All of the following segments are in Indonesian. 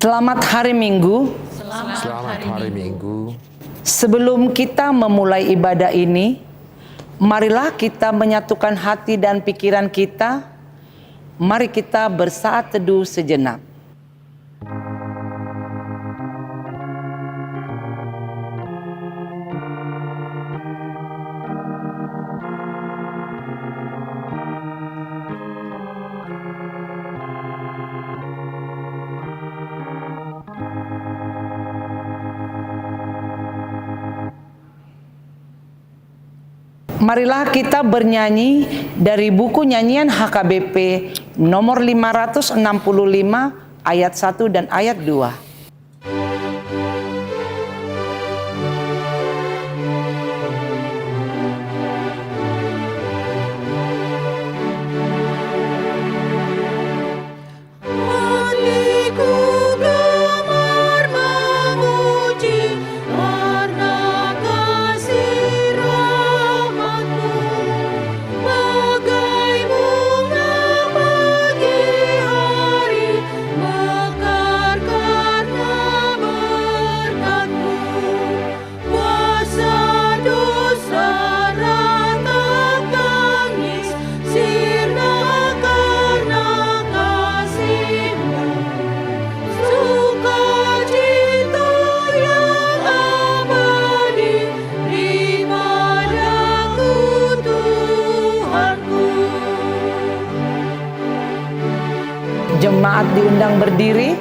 Selamat hari Minggu. Selamat hari Minggu. Sebelum kita memulai ibadah ini, marilah kita menyatukan hati dan pikiran kita. Mari kita bersaat teduh sejenak. Marilah kita bernyanyi dari buku nyanyian HKBP nomor 565 ayat 1 dan ayat 2. Jemaat diundang berdiri.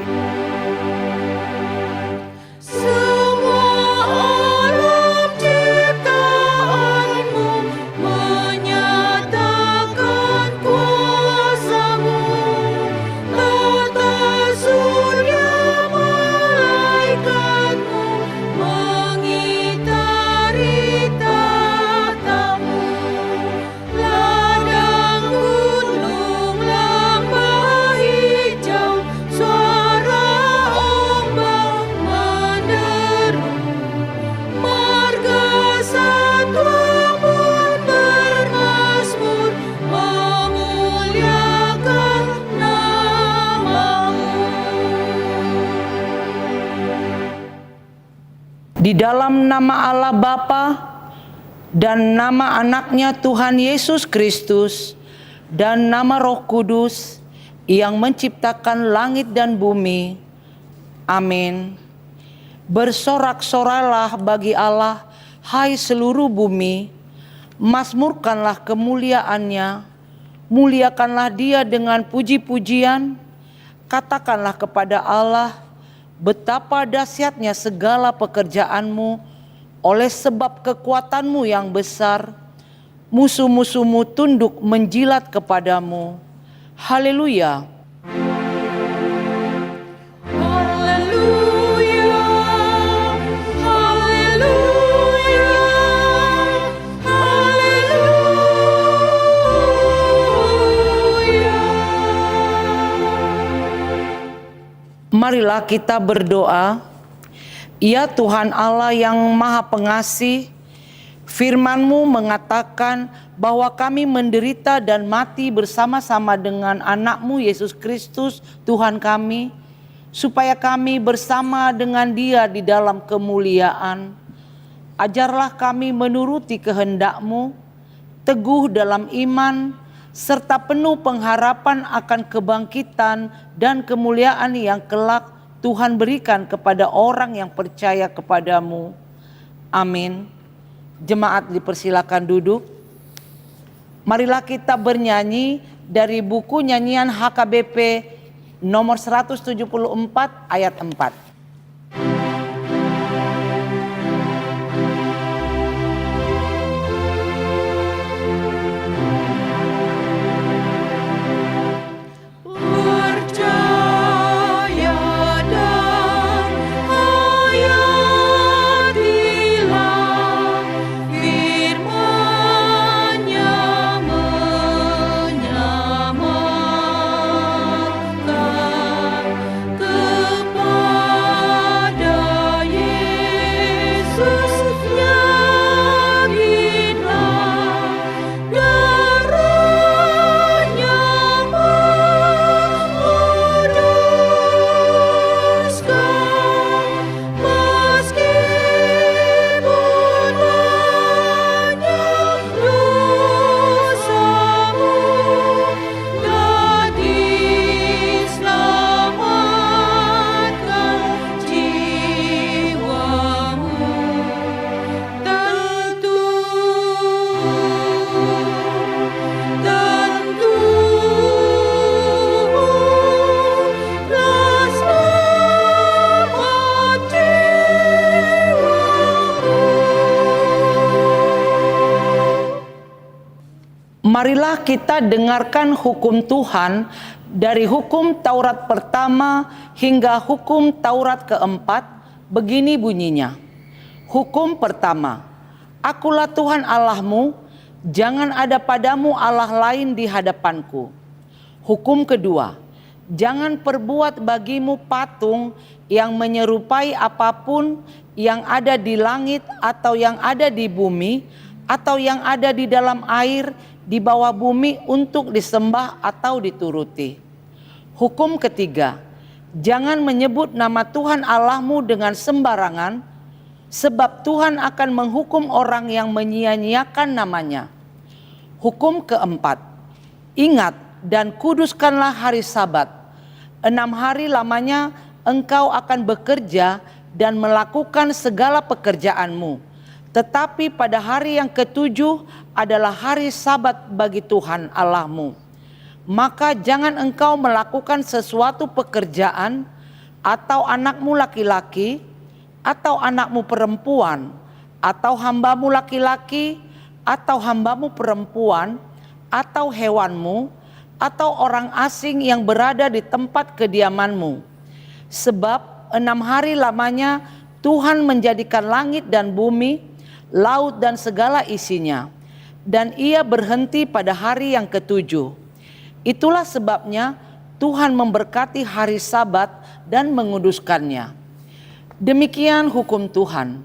Di dalam nama Allah Bapa dan nama anaknya Tuhan Yesus Kristus dan nama Roh Kudus yang menciptakan langit dan bumi. Amin. Bersorak-soralah bagi Allah, hai seluruh bumi. Mazmurkanlah kemuliaannya. Muliakanlah Dia dengan puji-pujian. Katakanlah kepada Allah, betapa dahsyatnya segala pekerjaanmu, oleh sebab kekuatanmu yang besar, musuh-musuhmu tunduk menjilat kepadamu. Haleluya. Marilah kita berdoa. Ya Tuhan Allah yang Maha Pengasih, firman-Mu mengatakan bahwa kami menderita dan mati bersama-sama dengan anak-Mu Yesus Kristus Tuhan kami, supaya kami bersama dengan Dia di dalam kemuliaan. Ajarlah kami menuruti kehendak-Mu, teguh dalam iman, serta penuh pengharapan akan kebangkitan dan kemuliaan yang kelak Tuhan berikan kepada orang yang percaya kepadamu. Amin. Jemaat dipersilakan duduk. Marilah kita bernyanyi dari buku nyanyian HKBP nomor 174 ayat 4. Kepada Marilah kita dengarkan hukum Tuhan dari hukum Taurat pertama hingga hukum Taurat keempat. Begini bunyinya. Hukum pertama, Akulah Tuhan Allahmu, jangan ada padamu Allah lain di hadapanku. Hukum kedua, jangan perbuat bagimu patung yang menyerupai apapun yang ada di langit atau yang ada di bumi atau yang ada di dalam air di bawah bumi untuk disembah atau dituruti. Hukum ketiga, jangan menyebut nama Tuhan Allahmu dengan sembarangan, sebab Tuhan akan menghukum orang yang menyia-nyiakan namanya. Hukum keempat, ingat dan kuduskanlah hari Sabat. 6 hari lamanya engkau akan bekerja dan melakukan segala pekerjaanmu. Tetapi pada hari yang ketujuh adalah hari Sabat bagi Tuhan Allahmu. Maka jangan engkau melakukan sesuatu pekerjaan, atau anakmu laki-laki, atau anakmu perempuan, atau hambamu laki-laki, atau hambamu perempuan, atau hewanmu, atau orang asing yang berada di tempat kediamanmu. Sebab 6 hari lamanya Tuhan menjadikan langit dan bumi, laut dan segala isinya, dan Ia berhenti pada hari yang ketujuh. Itulah sebabnya Tuhan memberkati hari Sabat dan menguduskannya. Demikian hukum Tuhan.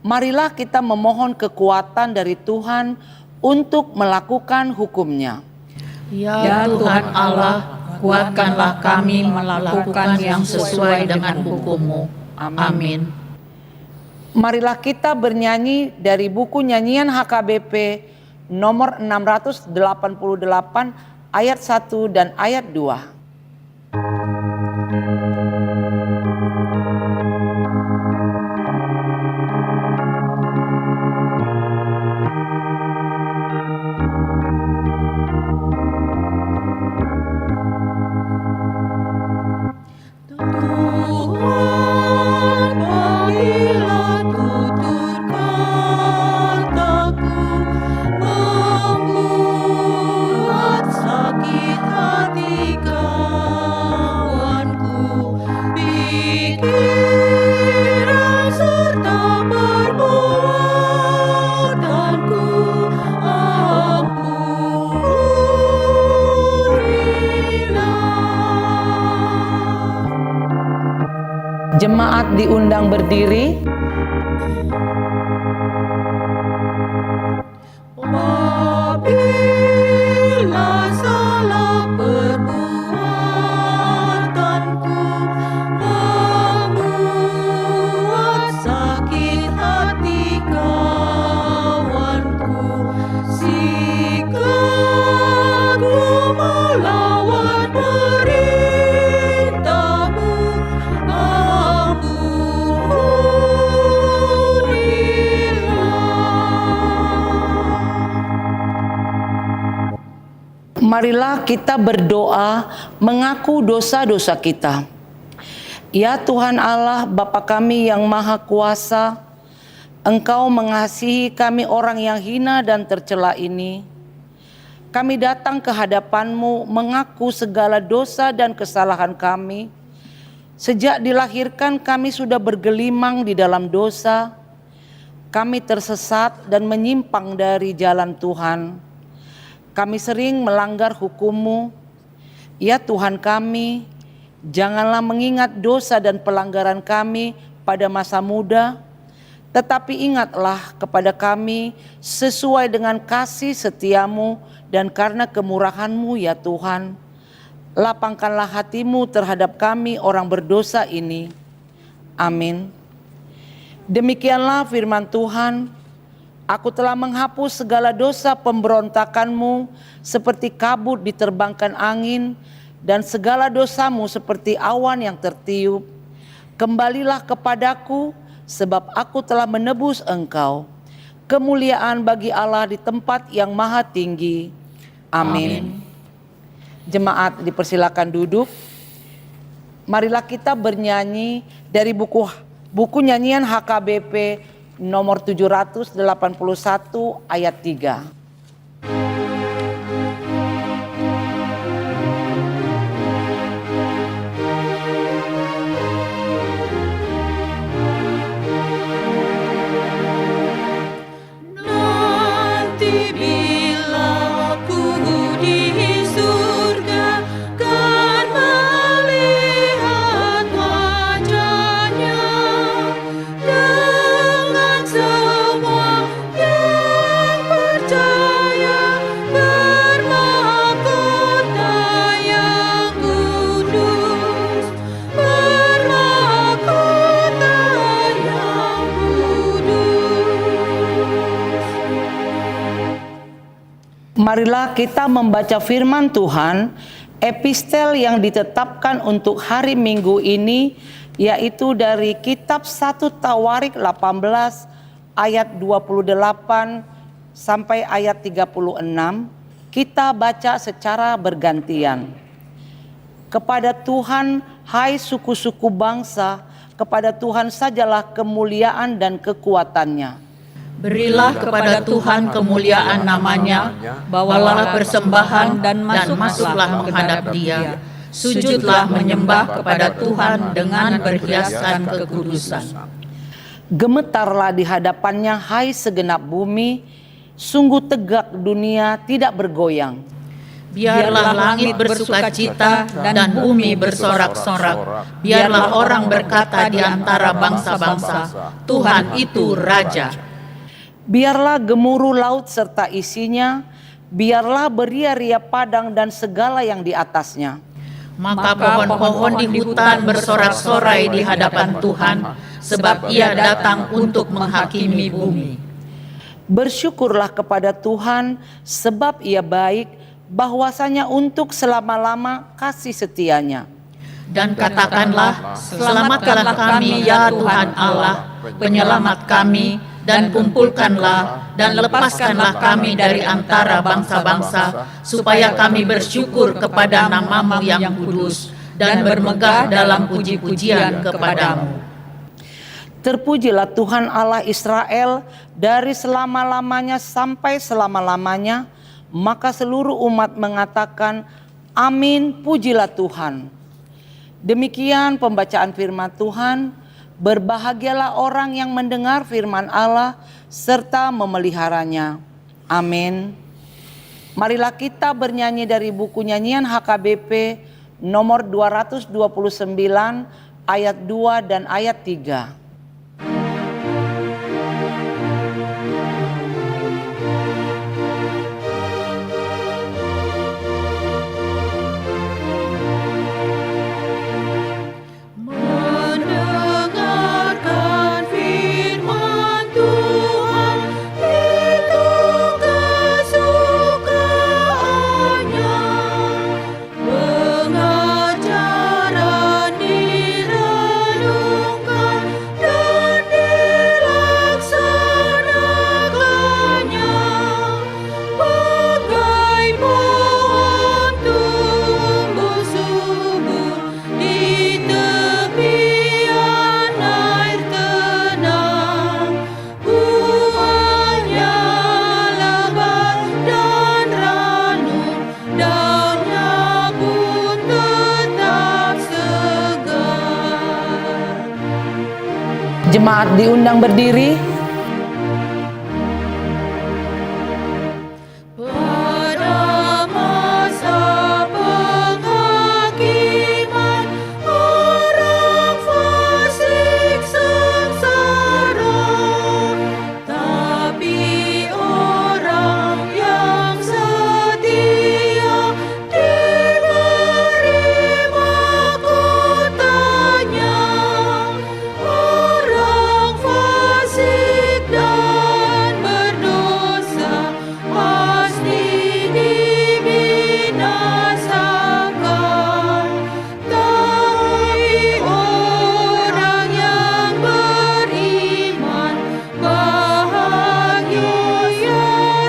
Marilah kita memohon kekuatan dari Tuhan untuk melakukan hukum-Nya. Ya Tuhan Allah, kuatkanlah kami melakukan yang sesuai dengan hukum-Mu. Amin. Marilah kita bernyanyi dari buku nyanyian HKBP nomor 688 ayat 1 dan ayat 2. Jemaat diundang berdiri. Apabila salah perbuatanku membuat sakit hati kawanku, sikapku melawan perintah-Mu, Marilah kita berdoa mengaku dosa-dosa kita. Ya Tuhan Allah, Bapa kami yang Maha Kuasa, Engkau mengasihi kami orang yang hina dan tercela ini. Kami datang ke hadapan-Mu mengaku segala dosa dan kesalahan kami. Sejak dilahirkan kami sudah bergelimang di dalam dosa. Kami tersesat dan menyimpang dari jalan Tuhan. Kami sering melanggar hukum-Mu. Ya Tuhan kami, janganlah mengingat dosa dan pelanggaran kami pada masa muda, tetapi ingatlah kepada kami sesuai dengan kasih setia-Mu dan karena kemurahan-Mu ya Tuhan. Lapangkanlah hati-Mu terhadap kami orang berdosa ini. Amin. Demikianlah firman Tuhan. Aku telah menghapus segala dosa pemberontakan-Mu seperti kabut diterbangkan angin, dan segala dosa-Mu seperti awan yang tertiup. Kembalilah kepadaku, sebab aku telah menebus engkau. Kemuliaan bagi Allah di tempat yang maha tinggi. Amin. Jemaat dipersilakan duduk. Marilah kita bernyanyi dari buku nyanyian HKBP nomor 781 ayat 3. Marilah kita membaca firman Tuhan, epistel yang ditetapkan untuk hari Minggu ini, yaitu dari kitab 1 Tawarik 18 ayat 28 sampai ayat 36. Kita baca secara bergantian. Kepada Tuhan, hai suku-suku bangsa, kepada Tuhan sajalah kemuliaan dan kekuatannya. Berilah kepada Tuhan kemuliaan namanya, bawalah persembahan dan masuklah menghadap Dia. Sujudlah menyembah kepada Tuhan dengan perhiasan kekudusan. Gemetarlah di hadapannya, hai segenap bumi, sungguh tegak dunia tidak bergoyang. Biarlah langit bersukacita dan bumi bersorak-sorak. Biarlah orang berkata di antara bangsa-bangsa, Tuhan itu Raja. Biarlah gemuruh laut serta isinya, biarlah beria-ria padang dan segala yang di atasnya. Maka pohon-pohon di hutan bersorak-sorai di hadapan Tuhan, sebab Ia datang untuk menghakimi bumi. Bersyukurlah kepada Tuhan, sebab Ia baik, bahwasanya untuk selama-lama kasih setianya. Dan katakanlah, selamatkanlah kami ya Tuhan Allah, penyelamat kami, dan kumpulkanlah dan lepaskanlah kami dari antara bangsa-bangsa, supaya kami bersyukur kepada nama-Mu yang kudus, dan bermegah dalam puji-pujian kepadamu. Terpujilah Tuhan Allah Israel dari selama-lamanya sampai selama-lamanya. Maka seluruh umat mengatakan, amin, pujilah Tuhan. Demikian pembacaan firman Tuhan. Berbahagialah orang yang mendengar firman Allah serta memeliharanya. Amin. Marilah kita bernyanyi dari buku nyanyian HKBP nomor 229 ayat 2 dan ayat 3. Jemaat diundang berdiri. Pada masa penghakiman, orang fasik sengsara, tapi orang yang setia diberi mahkotanya. Orang fasik dan berdosa pasti dibinasakan, tapi orang yang beriman bahagia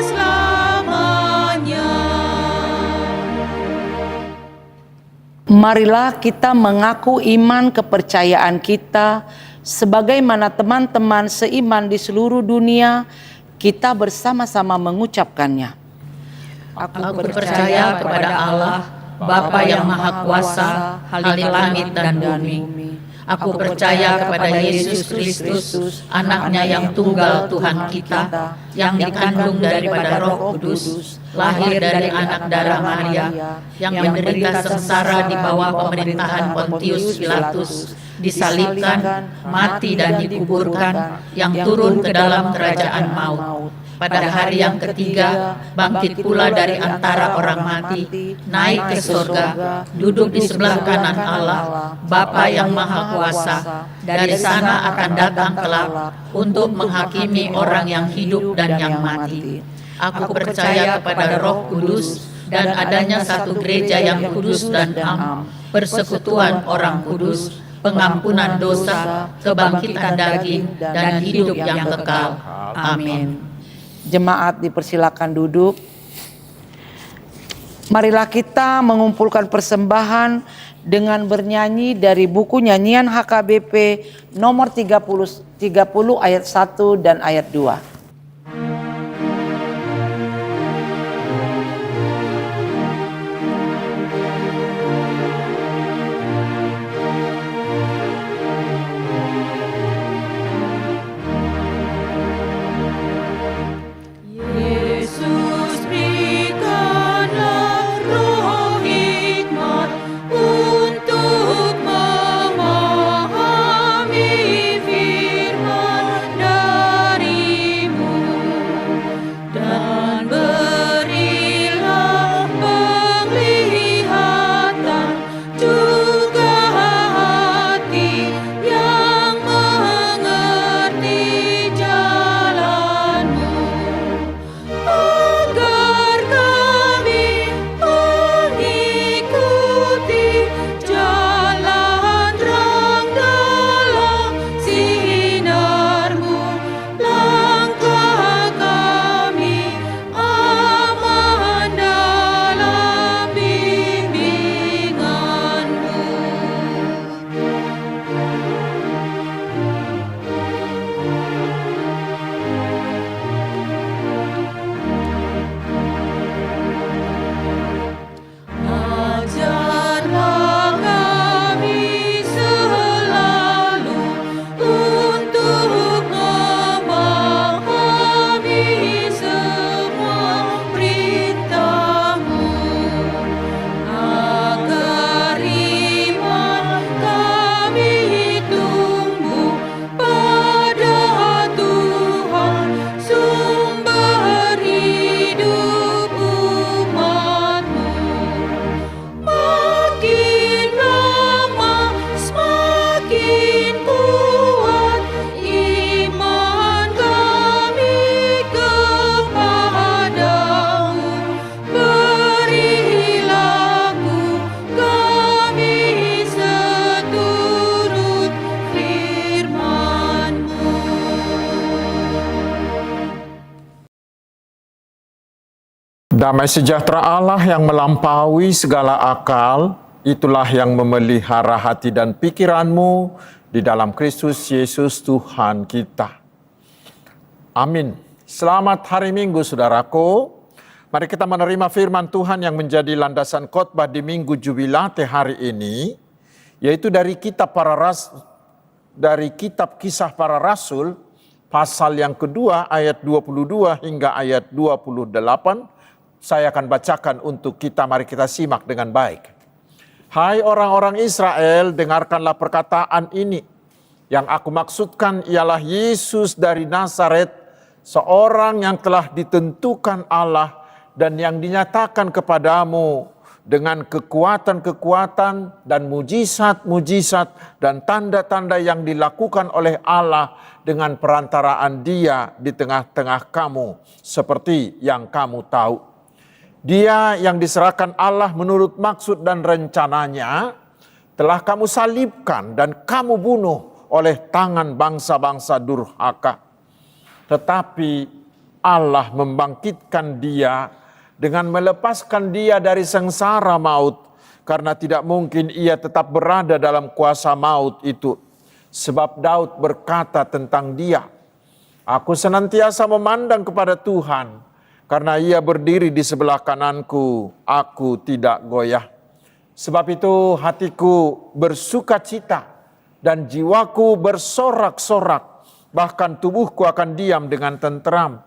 selamanya. Marilah kita mengaku iman kepercayaan kita sebagaimana teman-teman seiman di seluruh dunia, kita bersama-sama mengucapkannya. Aku percaya kepada Allah, Bapa yang Maha Kuasa, Khalik langit dan bumi. Aku percaya kepada Yesus Kristus, Anaknya yang tunggal Tuhan kita, yang dikandung daripada Roh Kudus, lahir dari anak darah Maria, yang menderita sengsara di bawah pemerintahan Pontius Pilatus, disalibkan, mati dan dikuburkan, yang turun ke dalam kerajaan maut. Pada hari yang ketiga, bangkit pula dari antara orang mati, naik ke surga, duduk di sebelah kanan Allah, Bapa yang Maha Kuasa. Dari sana akan datang kelak untuk menghakimi orang yang hidup dan yang mati. Aku percaya kepada Roh Kudus dan adanya satu gereja yang kudus dan am, persekutuan orang kudus, pengampunan dosa, kebangkitan daging, dan hidup yang kekal. Amin. Jemaat dipersilakan duduk. Marilah kita mengumpulkan persembahan dengan bernyanyi dari buku nyanyian HKBP nomor 30 ayat 1 dan ayat 2. Yesus berikanlah roh hikmat untuk memahami firman dari-Mu, dan berilah penglihatan juga hati yang mengerti jalan-Mu, agar kami mengikuti jalan terang dalam sinar-Mu, langkah kami aman dalam bimbingan-Mu. Ajarlah kami selalu untuk memahami semua perintah-Mu, agar iman kami tumbuh pada Tuhan, sumber hidup umat-Mu. Makin lama semakin kuat iman kami kepadamu, berilah kami seturut firman-Mu. Damai sejahtera Allah yang melampaui segala akal, itulah yang memelihara hati dan pikiranmu di dalam Kristus Yesus Tuhan kita. Amin. Selamat hari Minggu, saudaraku. Mari kita menerima firman Tuhan yang menjadi landasan khotbah di Minggu Jubilate hari ini, yaitu dari kitab Kisah Para Rasul, pasal yang kedua ayat 22 hingga ayat 28. Saya akan bacakan untuk kita, mari kita simak dengan baik. Hai orang-orang Israel, dengarkanlah perkataan ini. Yang aku maksudkan ialah Yesus dari Nazaret, seorang yang telah ditentukan Allah dan yang dinyatakan kepadamu dengan kekuatan-kekuatan dan mujizat-mujizat dan tanda-tanda yang dilakukan oleh Allah dengan perantaraan Dia di tengah-tengah kamu, seperti yang kamu tahu. Dia yang diserahkan Allah menurut maksud dan rencananya telah kamu salibkan dan kamu bunuh oleh tangan bangsa-bangsa durhaka. Tetapi Allah membangkitkan Dia dengan melepaskan Dia dari sengsara maut, karena tidak mungkin Ia tetap berada dalam kuasa maut itu. Sebab Daud berkata tentang Dia, aku senantiasa memandang kepada Tuhan, karena Ia berdiri di sebelah kananku, aku tidak goyah. Sebab itu hatiku bersuka cita dan jiwaku bersorak-sorak, bahkan tubuhku akan diam dengan tenteram.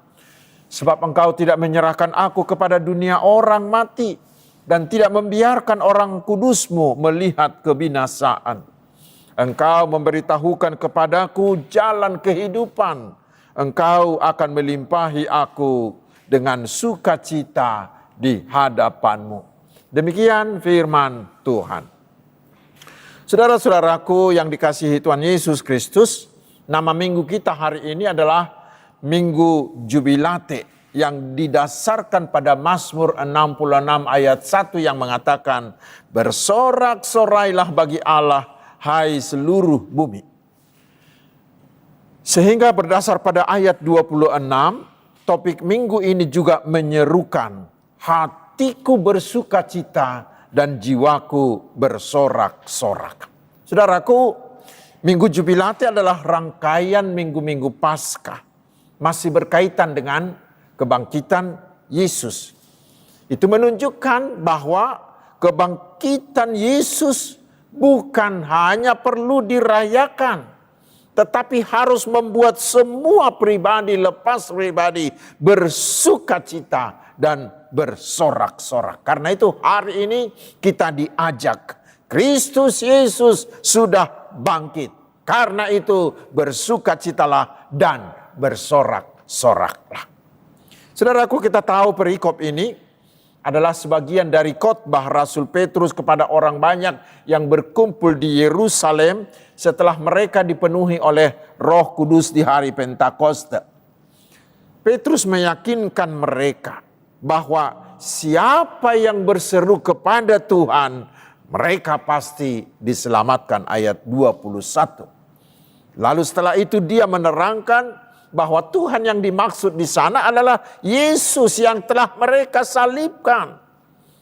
Sebab Engkau tidak menyerahkan aku kepada dunia orang mati, dan tidak membiarkan orang kudus-Mu melihat kebinasaan. Engkau memberitahukan kepadaku jalan kehidupan. Engkau akan melimpahi aku dengan sukacita di hadapan-Mu. Demikian firman Tuhan. Saudara-saudaraku yang dikasihi Tuhan Yesus Kristus, nama minggu kita hari ini adalah Minggu Jubilate. yang didasarkan pada Mazmur 66 ayat 1 yang mengatakan, bersorak-sorailah bagi Allah, hai seluruh bumi. Sehingga berdasar pada ayat 26, topik minggu ini juga menyerukan, hatiku bersuka cita dan jiwaku bersorak-sorak. Saudaraku, Minggu Jubilate adalah rangkaian minggu-minggu Paskah. Masih berkaitan dengan kebangkitan Yesus. Itu menunjukkan bahwa kebangkitan Yesus bukan hanya perlu dirayakan, tetapi harus membuat semua pribadi, lepas pribadi, bersuka cita dan bersorak-sorak. Karena itu hari ini kita diajak, Kristus Yesus sudah bangkit. Karena itu bersukacitalah dan bersorak-soraklah. Saudaraku, kita tahu perikop ini adalah sebagian dari khotbah Rasul Petrus kepada orang banyak yang berkumpul di Yerusalem setelah mereka dipenuhi oleh Roh Kudus di hari Pentakosta. Petrus meyakinkan mereka bahwa siapa yang berseru kepada Tuhan, mereka pasti diselamatkan, ayat 21. Lalu setelah itu dia menerangkan bahwa Tuhan yang dimaksud di sana adalah Yesus yang telah mereka salibkan.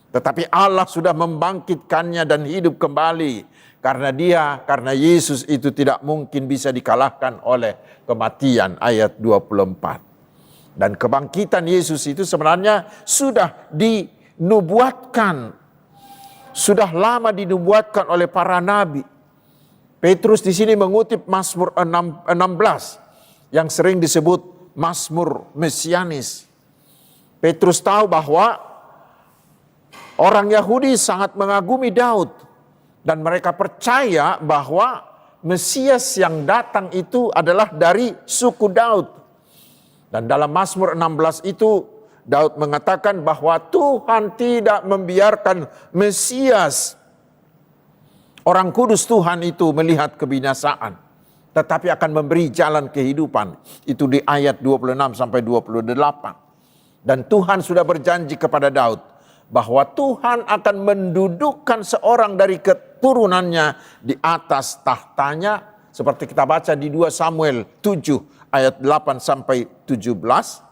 Tetapi Allah sudah membangkitkannya dan hidup kembali. Karena Yesus itu tidak mungkin bisa dikalahkan oleh kematian, ayat 24. Dan kebangkitan Yesus itu sebenarnya sudah dinubuatkan. Sudah lama dinubuatkan oleh para nabi. Petrus di sini mengutip Mazmur 16 yang sering disebut Mazmur Mesianis. Petrus tahu bahwa orang Yahudi sangat mengagumi Daud dan mereka percaya bahwa Mesias yang datang itu adalah dari suku Daud. Dan dalam Mazmur 16 itu Daud mengatakan bahwa Tuhan tidak membiarkan Mesias, orang kudus Tuhan itu, melihat kebinasaan, tetapi akan memberi jalan kehidupan. Itu di ayat 26 sampai 28. Dan Tuhan sudah berjanji kepada Daud bahwa Tuhan akan mendudukkan seorang dari keturunannya di atas tahtanya, seperti kita baca di 2 Samuel 7 ayat 8 sampai 17,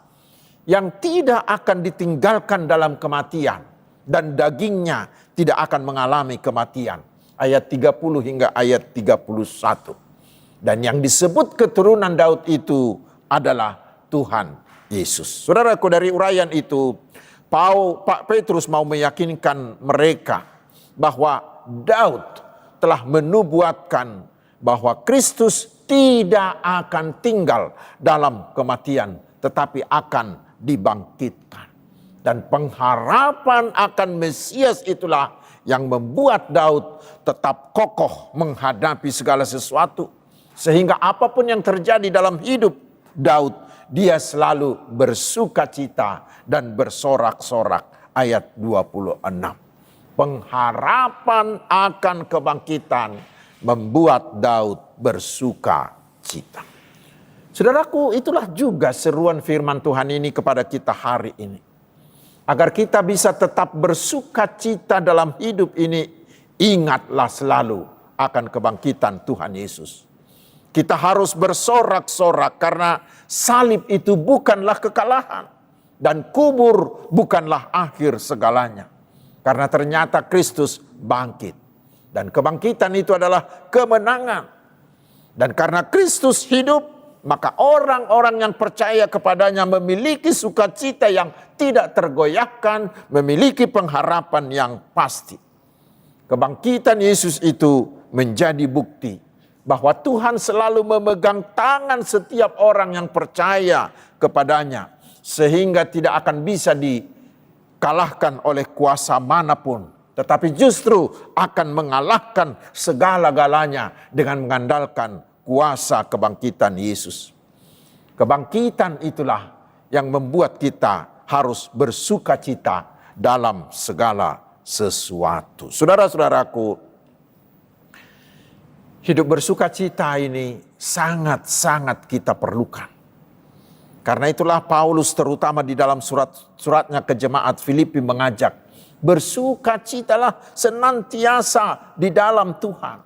yang tidak akan ditinggalkan dalam kematian dan dagingnya tidak akan mengalami kematian. Ayat 30 hingga ayat 31. Dan yang disebut keturunan Daud itu adalah Tuhan Yesus. Saudaraku, dari uraian itu, Pak Petrus mau meyakinkan mereka bahwa Daud telah menubuatkan bahwa Kristus tidak akan tinggal dalam kematian, tetapi akan dibangkitkan. Dan pengharapan akan Mesias itulah yang membuat Daud tetap kokoh menghadapi segala sesuatu. Sehingga apapun yang terjadi dalam hidup Daud, dia selalu bersuka cita dan bersorak-sorak. Ayat 26. Pengharapan akan kebangkitan membuat Daud bersuka cita. Saudaraku, itulah juga seruan firman Tuhan ini kepada kita hari ini. Agar kita bisa tetap bersuka cita dalam hidup ini, ingatlah selalu akan kebangkitan Tuhan Yesus. Kita harus bersorak-sorak karena salib itu bukanlah kekalahan. Dan kubur bukanlah akhir segalanya. Karena ternyata Kristus bangkit. Dan kebangkitan itu adalah kemenangan. Dan karena Kristus hidup, maka orang-orang yang percaya kepadanya memiliki sukacita yang tidak tergoyahkan, memiliki pengharapan yang pasti. Kebangkitan Yesus itu menjadi bukti bahwa Tuhan selalu memegang tangan setiap orang yang percaya kepadanya, sehingga tidak akan bisa dikalahkan oleh kuasa manapun, tetapi justru akan mengalahkan segala-galanya dengan mengandalkan kuasa kebangkitan Yesus. Kebangkitan itulah yang membuat kita harus bersuka cita dalam segala sesuatu. Saudara-saudaraku, hidup bersuka cita ini sangat-sangat kita perlukan. Karena itulah Paulus terutama di dalam suratnya ke jemaat Filipi mengajak, bersukacitalah senantiasa di dalam Tuhan.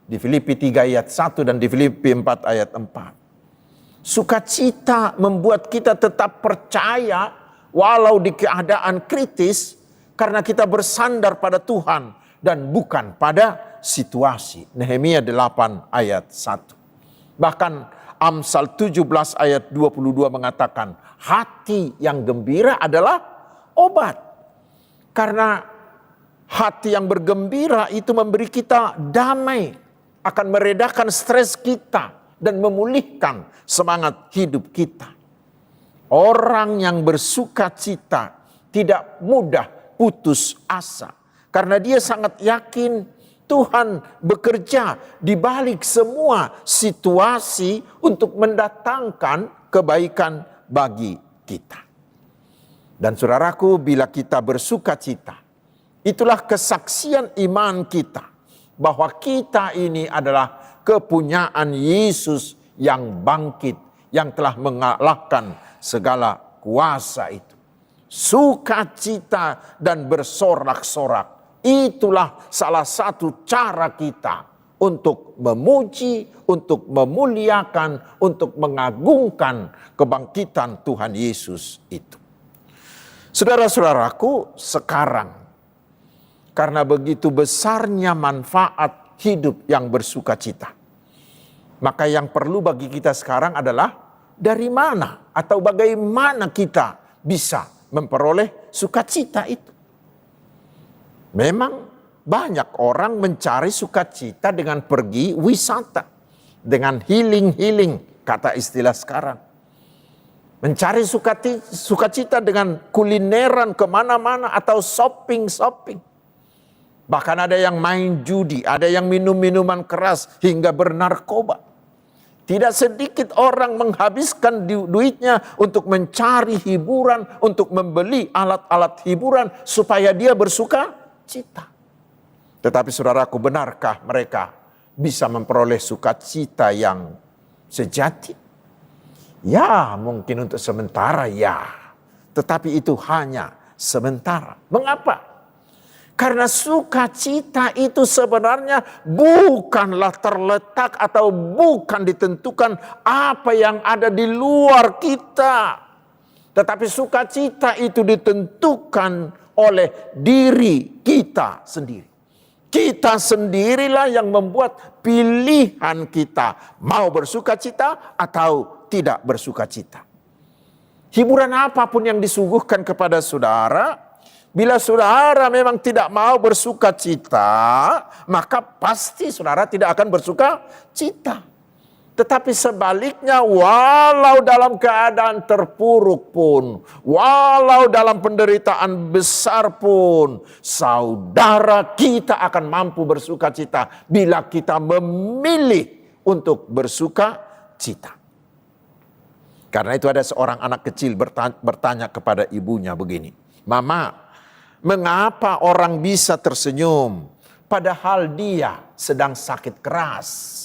Di Filipi 3 ayat 1 dan di Filipi 4 ayat 4. Sukacita membuat kita tetap percaya walau di keadaan kritis, karena kita bersandar pada Tuhan dan bukan pada situasi. Nehemia 8 ayat 1. Bahkan Amsal 17 ayat 22 mengatakan, hati yang gembira adalah obat. Karena hati yang bergembira itu memberi kita damai, akan meredakan stres kita dan memulihkan semangat hidup kita. Orang yang bersukacita tidak mudah putus asa, karena dia sangat yakin Tuhan bekerja di balik semua situasi untuk mendatangkan kebaikan bagi kita. Dan saudaraku, bila kita bersukacita, itulah kesaksian iman kita bahwa kita ini adalah kepunyaan Yesus yang bangkit, yang telah mengalahkan segala kuasa itu. Sukacita dan bersorak-sorak, itulah salah satu cara kita untuk memuji, untuk memuliakan, untuk mengagungkan kebangkitan Tuhan Yesus itu. Saudara-saudaraku, sekarang karena begitu besarnya manfaat hidup yang bersukacita, maka yang perlu bagi kita sekarang adalah dari mana atau bagaimana kita bisa memperoleh sukacita itu. Memang banyak orang mencari sukacita dengan pergi wisata, dengan healing, kata istilah sekarang. Mencari sukacita dengan kulineran kemana-mana atau shopping. Bahkan ada yang main judi, ada yang minum minuman keras hingga bernarkoba. Tidak sedikit orang menghabiskan duitnya untuk mencari hiburan, untuk membeli alat-alat hiburan supaya dia bersuka cita. Tetapi saudaraku, benarkah mereka bisa memperoleh sukacita yang sejati? Ya, mungkin untuk sementara ya. Tetapi itu hanya sementara. Mengapa? Karena sukacita itu sebenarnya bukanlah terletak atau bukan ditentukan apa yang ada di luar kita. Tetapi sukacita itu ditentukan oleh diri kita sendiri. Kita sendirilah yang membuat pilihan kita mau bersukacita atau tidak bersukacita. Hiburan apapun yang disuguhkan kepada saudara, bila saudara memang tidak mau bersukacita, maka pasti saudara tidak akan bersukacita. Tetapi sebaliknya, walau dalam keadaan terpuruk pun, walau dalam penderitaan besar pun, saudara kita akan mampu bersukacita bila kita memilih untuk bersukacita. Karena itu ada seorang anak kecil bertanya kepada ibunya begini, "Mama, mengapa orang bisa tersenyum padahal dia sedang sakit keras?"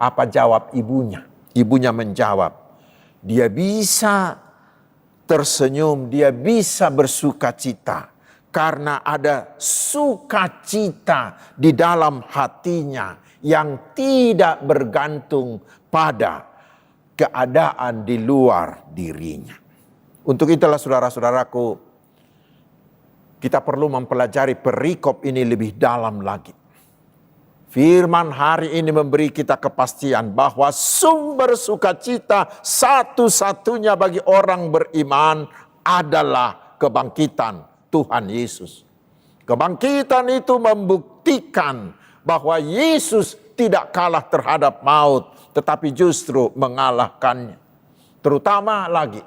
Apa jawab ibunya? Ibunya menjawab, dia bisa tersenyum, dia bisa bersukacita karena ada sukacita di dalam hatinya yang tidak bergantung pada keadaan di luar dirinya. Untuk itulah saudara-saudaraku, kita perlu mempelajari perikop ini lebih dalam lagi. Firman hari ini memberi kita kepastian bahwa sumber sukacita satu-satunya bagi orang beriman adalah kebangkitan Tuhan Yesus. Kebangkitan itu membuktikan bahwa Yesus tidak kalah terhadap maut, tetapi justru mengalahkannya. Terutama lagi,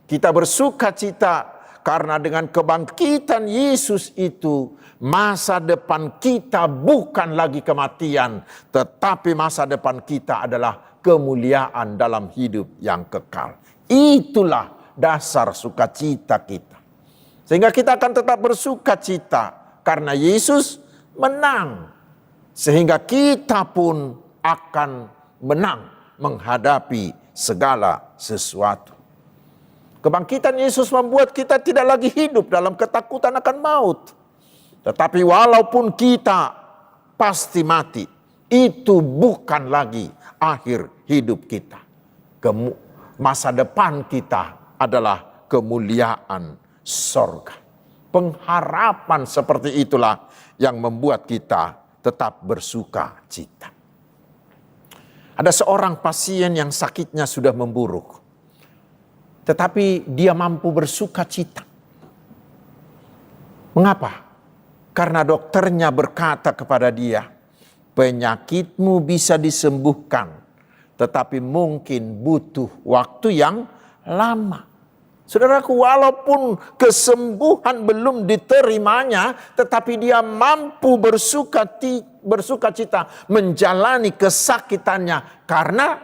kita bersukacita karena dengan kebangkitan Yesus itu, masa depan kita bukan lagi kematian, tetapi masa depan kita adalah kemuliaan dalam hidup yang kekal. Itulah dasar sukacita kita. Sehingga kita akan tetap bersukacita karena Yesus menang. Sehingga kita pun akan menang menghadapi segala sesuatu. Kebangkitan Yesus membuat kita tidak lagi hidup dalam ketakutan akan maut. Tetapi walaupun kita pasti mati, itu bukan lagi akhir hidup kita. Masa depan kita adalah kemuliaan sorga. Pengharapan seperti itulah yang membuat kita tetap bersuka cita. Ada seorang pasien yang sakitnya sudah memburuk, tetapi dia mampu bersuka cita. Mengapa? Karena dokternya berkata kepada dia, penyakitmu bisa disembuhkan, tetapi mungkin butuh waktu yang lama. Saudaraku, walaupun kesembuhan belum diterimanya, tetapi dia mampu bersuka cita menjalani kesakitannya karena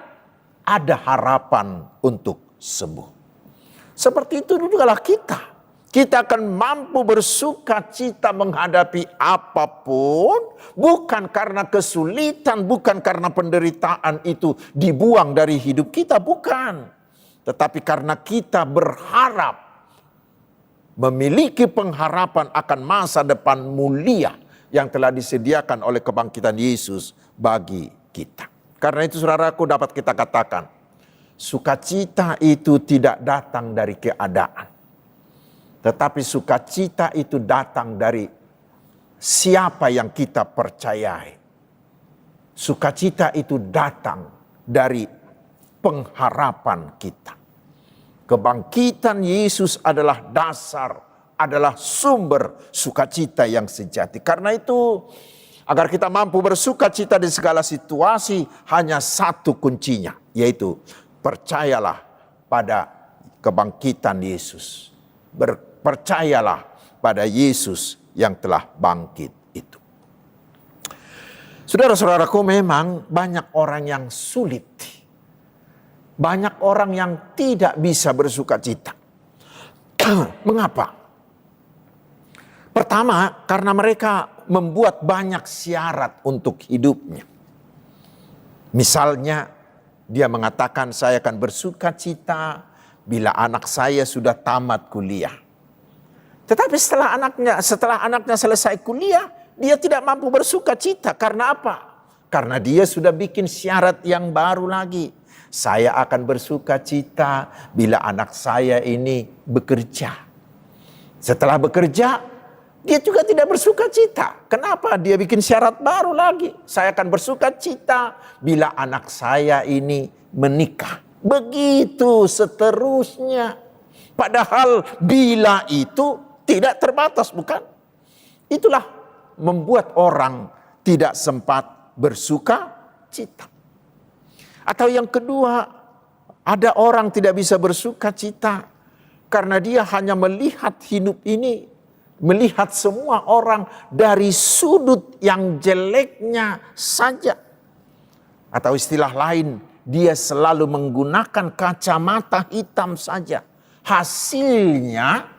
ada harapan untuk sembuh. Seperti itu jugalah kita. Kita akan mampu bersuka cita menghadapi apapun, bukan karena kesulitan, bukan karena penderitaan itu dibuang dari hidup kita, bukan. Tetapi karena kita berharap, memiliki pengharapan akan masa depan mulia yang telah disediakan oleh kebangkitan Yesus bagi kita. Karena itu saudaraku, dapat kita katakan, sukacita itu tidak datang dari keadaan. Tetapi sukacita itu datang dari siapa yang kita percayai. Sukacita itu datang dari pengharapan kita. Kebangkitan Yesus adalah dasar, adalah sumber sukacita yang sejati. Karena itu, agar kita mampu bersukacita di segala situasi, hanya satu kuncinya, yaitu percayalah pada kebangkitan Yesus. Percayalah pada Yesus yang telah bangkit itu. Saudara-saudaraku, memang banyak orang yang sulit. Banyak orang yang tidak bisa bersukacita. Mengapa? Pertama, karena mereka membuat banyak syarat untuk hidupnya. Misalnya, dia mengatakan, saya akan bersukacita bila anak saya sudah tamat kuliah. Tetapi setelah anaknya selesai kuliah, dia tidak mampu bersukacita. Karena apa? Karena dia sudah bikin syarat yang baru lagi. Saya akan bersukacita bila anak saya ini bekerja. Setelah bekerja, dia juga tidak bersukacita. Kenapa? Dia bikin syarat baru lagi. Saya akan bersukacita bila anak saya ini menikah. Begitu seterusnya. Padahal bila itu tidak terbatas, bukan? Itulah membuat orang tidak sempat bersuka cita. Atau yang kedua, ada orang tidak bisa bersuka cita karena dia hanya melihat hidup ini, melihat semua orang dari sudut yang jeleknya saja. Atau istilah lain, dia selalu menggunakan kacamata hitam saja. Hasilnya,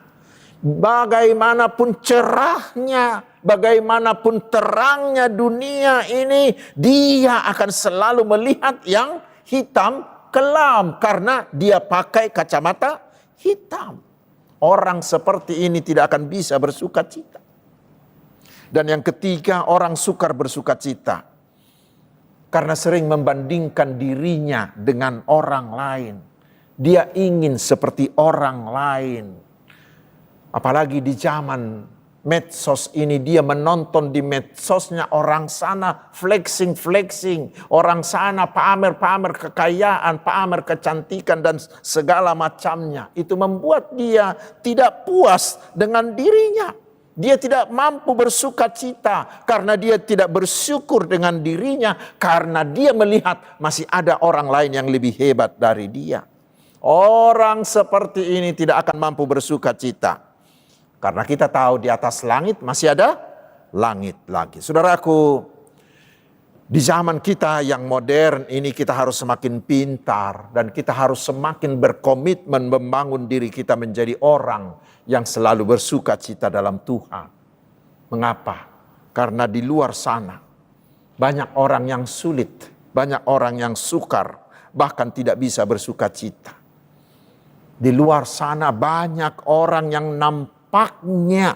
bagaimanapun cerahnya, bagaimanapun terangnya dunia ini, dia akan selalu melihat yang hitam kelam karena dia pakai kacamata hitam. Orang seperti ini tidak akan bisa bersukacita. Dan yang ketiga, orang sukar bersukacita karena sering membandingkan dirinya dengan orang lain. Dia ingin seperti orang lain. Apalagi di zaman medsos ini, dia menonton di medsosnya orang sana flexing, orang sana pamer kekayaan, pamer kecantikan dan segala macamnya. Itu membuat dia tidak puas dengan dirinya. Dia tidak mampu bersukacita karena dia tidak bersyukur dengan dirinya, karena dia melihat masih ada orang lain yang lebih hebat dari dia. Orang seperti ini tidak akan mampu bersukacita. Karena kita tahu di atas langit masih ada langit lagi. Saudaraku, di zaman kita yang modern ini kita harus semakin pintar. Dan kita harus semakin berkomitmen membangun diri kita menjadi orang yang selalu bersukacita dalam Tuhan. Mengapa? Karena di luar sana banyak orang yang sulit, banyak orang yang sukar, bahkan tidak bisa bersuka cita. Di luar sana banyak orang yang nampaknya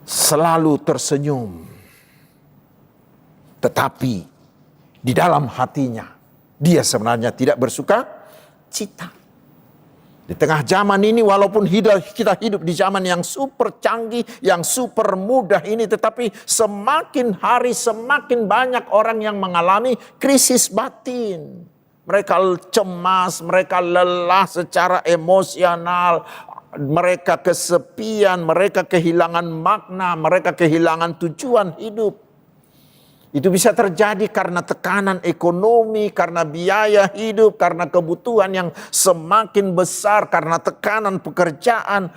selalu tersenyum, tetapi di dalam hatinya dia sebenarnya tidak bersuka cita. Di tengah zaman ini, walaupun kita hidup di zaman yang super canggih, yang super mudah ini, tetapi semakin hari semakin banyak orang yang mengalami krisis batin. Mereka cemas, mereka lelah secara emosional, mereka kesepian, mereka kehilangan makna, mereka kehilangan tujuan hidup. Itu bisa terjadi karena tekanan ekonomi, karena biaya hidup, karena kebutuhan yang semakin besar, karena tekanan pekerjaan,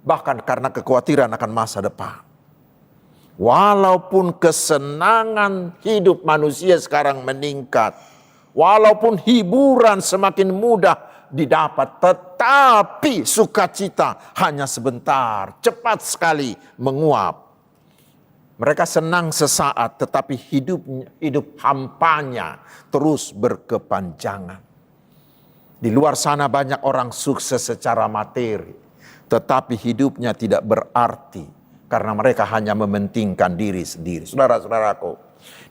bahkan karena kekhawatiran akan masa depan. Walaupun kesenangan hidup manusia sekarang meningkat, walaupun hiburan semakin mudah didapat, tetapi sukacita hanya sebentar, cepat sekali menguap. Mereka senang sesaat, tetapi hidup hampanya terus berkepanjangan. Di luar sana banyak orang sukses secara materi, tetapi hidupnya tidak berarti karena mereka hanya mementingkan diri sendiri. Saudara-saudaraku,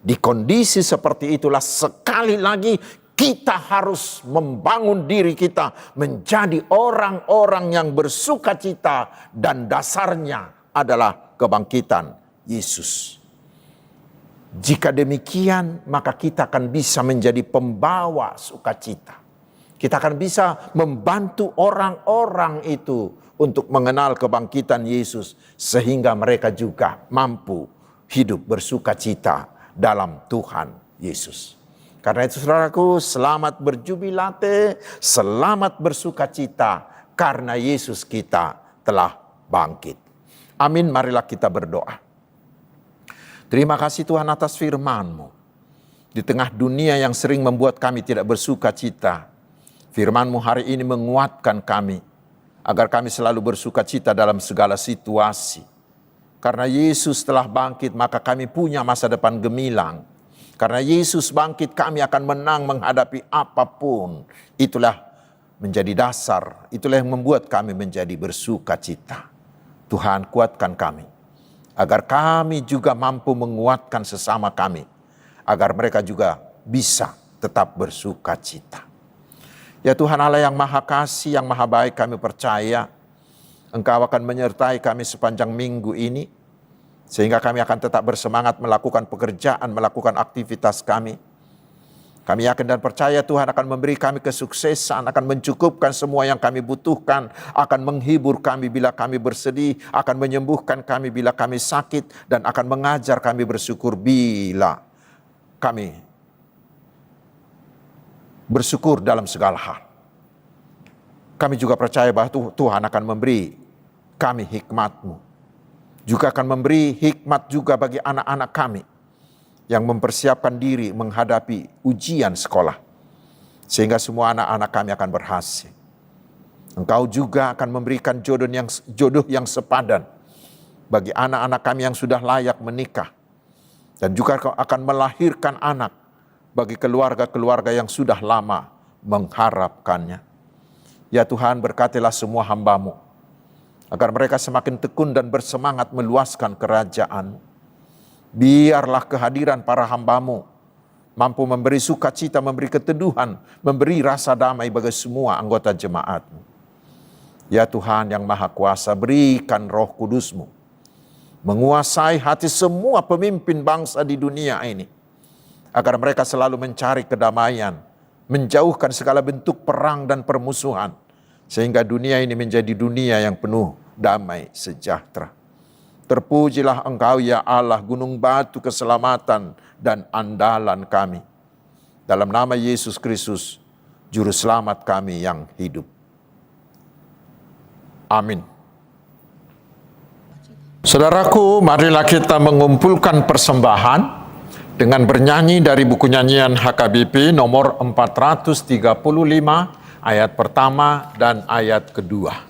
di kondisi seperti itulah sekali lagi kita harus membangun diri kita menjadi orang-orang yang bersuka cita dan dasarnya adalah kebangkitan Yesus. Jika demikian, maka kita akan bisa menjadi pembawa sukacita. Kita akan bisa membantu orang-orang itu untuk mengenal kebangkitan Yesus, sehingga mereka juga mampu hidup bersukacita dalam Tuhan Yesus. Karena itu saudaraku, selamat berjubilate, selamat bersukacita karena Yesus kita telah bangkit. Amin, marilah kita berdoa. Terima kasih Tuhan atas firman-Mu. Di tengah dunia yang sering membuat kami tidak bersuka cita, firman-Mu hari ini menguatkan kami, agar kami selalu bersuka cita dalam segala situasi. Karena Yesus telah bangkit, maka kami punya masa depan gemilang. Karena Yesus bangkit, kami akan menang menghadapi apapun. Itulah menjadi dasar, itulah yang membuat kami menjadi bersuka cita. Tuhan, kuatkan kami, agar kami juga mampu menguatkan sesama kami, agar mereka juga bisa tetap bersuka cita. Ya Tuhan Allah yang Maha Kasih, yang Maha Baik, kami percaya Engkau akan menyertai kami sepanjang minggu ini, sehingga kami akan tetap bersemangat melakukan pekerjaan, melakukan aktivitas kami. Kami yakin dan percaya Tuhan akan memberi kami kesuksesan, akan mencukupkan semua yang kami butuhkan, akan menghibur kami bila kami bersedih, akan menyembuhkan kami bila kami sakit, dan akan mengajar kami bersyukur bila kami bersyukur dalam segala hal. Kami juga percaya bahwa Tuhan akan memberi kami hikmat-Mu. Juga akan memberi hikmat juga bagi anak-anak kami yang mempersiapkan diri menghadapi ujian sekolah, sehingga semua anak-anak kami akan berhasil. Engkau juga akan memberikan jodoh yang sepadan bagi anak-anak kami yang sudah layak menikah, dan juga akan melahirkan anak bagi keluarga-keluarga yang sudah lama mengharapkannya. Ya Tuhan, berkatilah semua hamba-Mu, agar mereka semakin tekun dan bersemangat meluaskan kerajaan. Biarlah kehadiran para hamba-Mu mampu memberi sukacita, memberi keteduhan, memberi rasa damai bagi semua anggota jemaat-Mu. Ya Tuhan yang Maha Kuasa, berikan Roh Kudus-Mu menguasai hati semua pemimpin bangsa di dunia ini, agar mereka selalu mencari kedamaian, menjauhkan segala bentuk perang dan permusuhan, sehingga dunia ini menjadi dunia yang penuh damai sejahtera. Terpujilah Engkau ya Allah, gunung batu keselamatan dan andalan kami. Dalam nama Yesus Kristus, Juru Selamat kami yang hidup. Amin. Saudaraku, marilah kita mengumpulkan persembahan dengan bernyanyi dari buku nyanyian HKBP nomor 435, ayat pertama dan ayat kedua.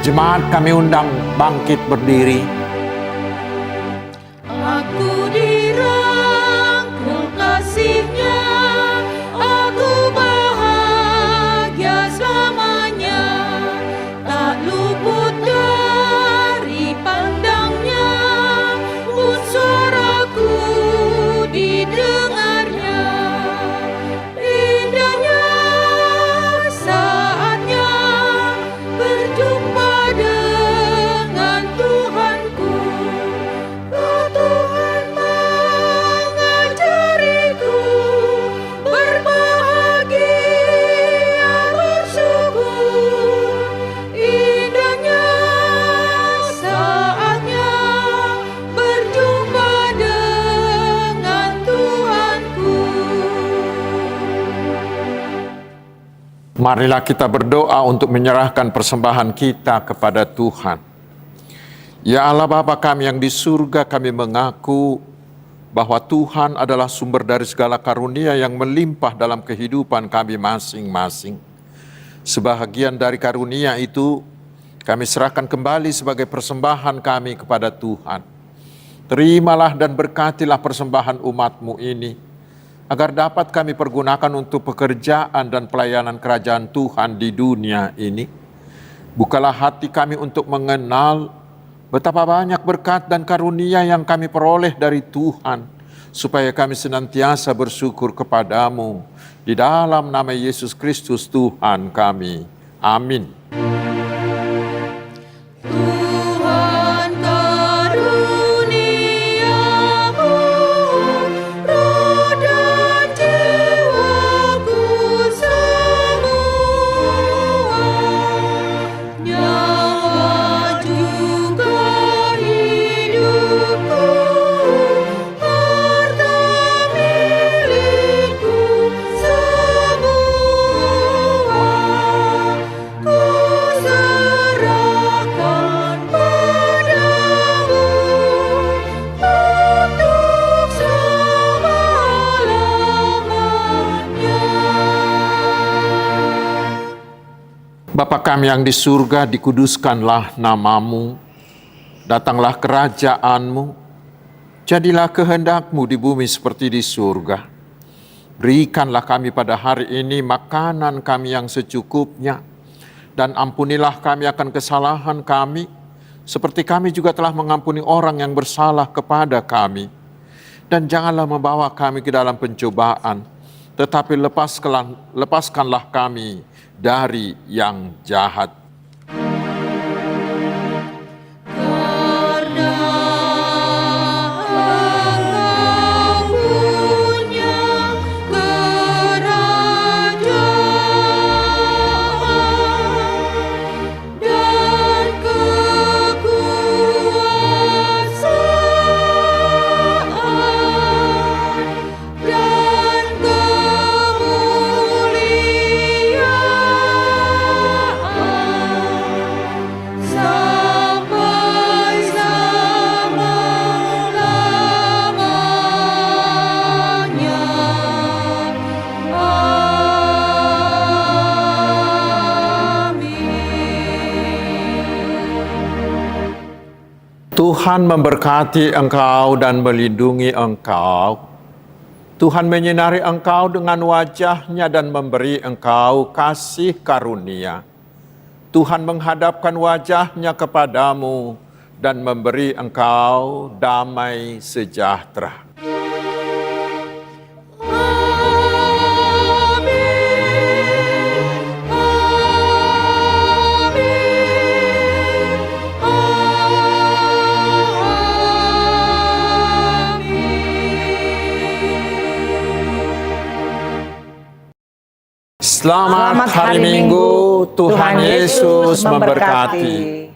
Jemaat kami undang bangkit berdiri. Aku dirangkul kasih-Nya, aku bahagia selamanya, tak luput dari pandang-Nya, pun suaraku didengarnya. Indahnya saatnya berjumpa dengan Tuhanku. Oh, Tuhan mengajariku berbahagia, bersyukur. Indahnya saatnya berjumpa dengan Tuhanku. Marilah kita berdoa untuk menyerahkan persembahan kita kepada Tuhan. Ya Allah Bapa kami yang di surga, kami mengaku bahwa Tuhan adalah sumber dari segala karunia yang melimpah dalam kehidupan kami masing-masing. Sebahagian dari karunia itu kami serahkan kembali sebagai persembahan kami kepada Tuhan. Terimalah dan berkatilah persembahan umat-Mu ini, agar dapat kami pergunakan untuk pekerjaan dan pelayanan kerajaan Tuhan di dunia ini. Bukalah hati kami untuk mengenal betapa banyak berkat dan karunia yang kami peroleh dari Tuhan, supaya kami senantiasa bersyukur kepadamu. Di dalam nama Yesus Kristus Tuhan kami. Amin. Tuhan karuniamu, roh dan jiwaku semua, nyawa juga hidupku, harta milikku semua, ku serahkan padamu untuk selama-lamanya. Bapa kami yang di surga, dikuduskanlah nama-Mu, datanglah kerajaan-Mu, jadilah kehendak-Mu di bumi seperti di surga. Berikanlah kami pada hari ini makanan kami yang secukupnya, dan ampunilah kami akan kesalahan kami, seperti kami juga telah mengampuni orang yang bersalah kepada kami. Dan janganlah membawa kami ke dalam pencobaan, tetapi lepaskanlah kami dari yang jahat. Karena Engkau punya kerajaan dan kekuasaan dan kemuliaan sampai selama-lamanya. Amin. Tuhan memberkati engkau dan melindungi engkau. Tuhan menyinari engkau dengan wajah-Nya dan memberi engkau kasih karunia. Tuhan menghadapkan wajah-Nya kepadamu dan memberi engkau damai sejahtera. Selamat hari Minggu, Tuhan Yesus memberkati.